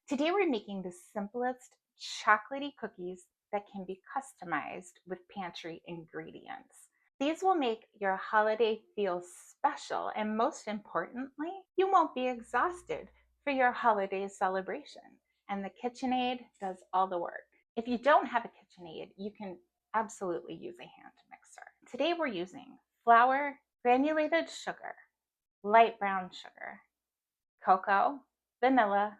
Today we're making the simplest chocolatey cookies that can be customized with pantry ingredients. These will make your holiday feel special, and most importantly, you won't be exhausted for your holiday celebration. And the KitchenAid does all the work. If you don't have a KitchenAid, you can absolutely use a hand mixer. Today we're using flour, granulated sugar, light brown sugar, cocoa, vanilla,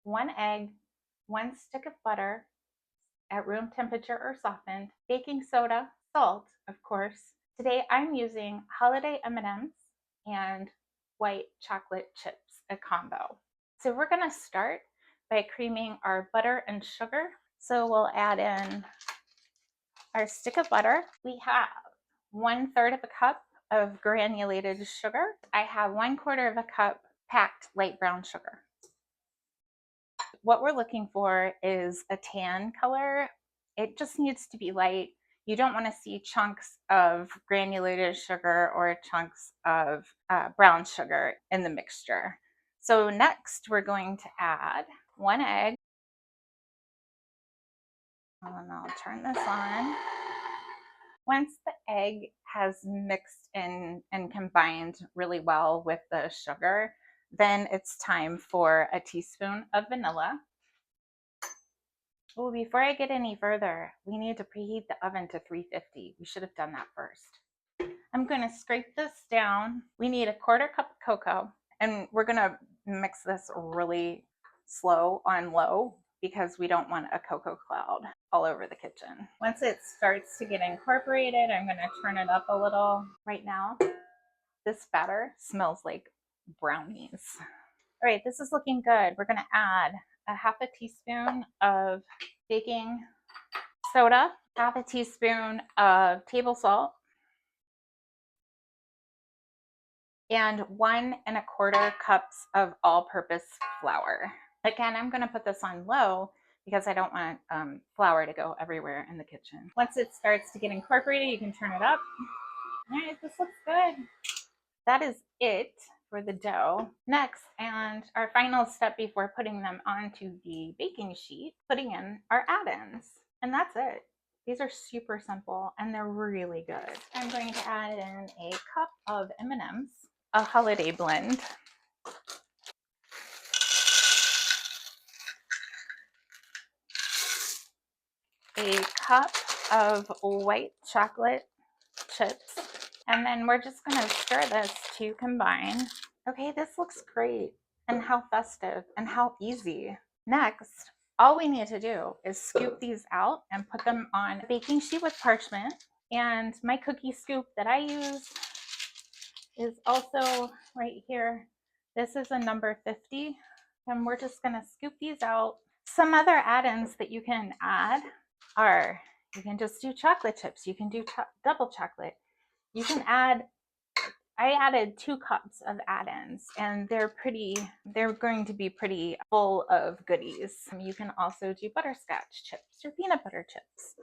1 egg, 1 stick of butter at room temperature or softened, baking soda, salt, of course. Today I'm using holiday M&Ms and white chocolate chips, a combo. So we're gonna start by creaming our butter and sugar. So we'll add in our stick of butter. We have 1/3 of a cup of granulated sugar. I have 1/4 of a cup packed light brown sugar. What we're looking for is a tan color. It just needs to be light. You don't want to see chunks of granulated sugar or chunks of brown sugar in the mixture. So next we're going to add 1 egg. And I'll turn this on. Once the egg has mixed in and combined really well with the sugar, then it's time for a teaspoon of vanilla. Oh, before I get any further, we need to preheat the oven to 350. We should have done that first. I'm going to scrape this down. We need 1/4 cup of cocoa, and we're going to mix this really slow on low because we don't want a cocoa cloud all over the kitchen. Once it starts to get incorporated, I'm going to turn it up a little. Right now, this batter smells like brownies. All right, this is looking good. We're going to add a 1/2 teaspoon of baking soda, 1/2 teaspoon of table salt, and 1 1/4 cups of all-purpose flour. Again, I'm going to put this on low because I don't want flour to go everywhere in the kitchen. Once it starts to get incorporated, you can turn it up. All right, this looks good. That is it for the dough. Next, and our final step before putting them onto the baking sheet, putting in our add-ins. And that's it. These are super simple and they're really good. I'm going to add in a cup of M&Ms, a holiday blend, a cup of white chocolate chips, and then we're just going to stir this to combine. Okay, this looks great. And how festive and how easy. Next, all we need to do is scoop these out and put them on a baking sheet with parchment. And my cookie scoop that I use is also right here. This is a number 50. And we're just going to scoop these out. Some other add-ins that you can add are, you can just do chocolate chips. You can do double chocolate. You can add, I added 2 cups of add-ins and they're going to be pretty full of goodies. You can also do butterscotch chips or peanut butter chips.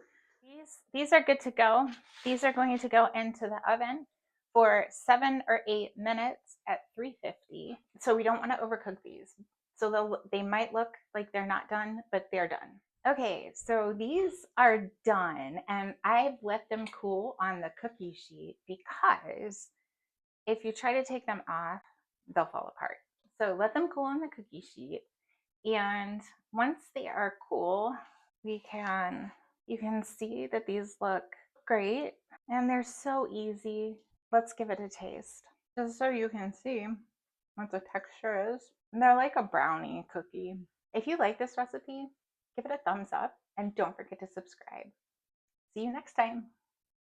These are good to go. These are going to go into the oven for 7 or 8 minutes at 350. So we don't want to overcook these. So they might look like they're not done, but they're done. Okay, so these are done and I've let them cool on the cookie sheet because if you try to take them off, they'll fall apart. So let them cool on the cookie sheet. And once they are cool, you can see that these look great and they're so easy. Let's give it a taste. Just so you can see what the texture is. They're like a brownie cookie. If you like this recipe, give it a thumbs up and don't forget to subscribe. See you next time.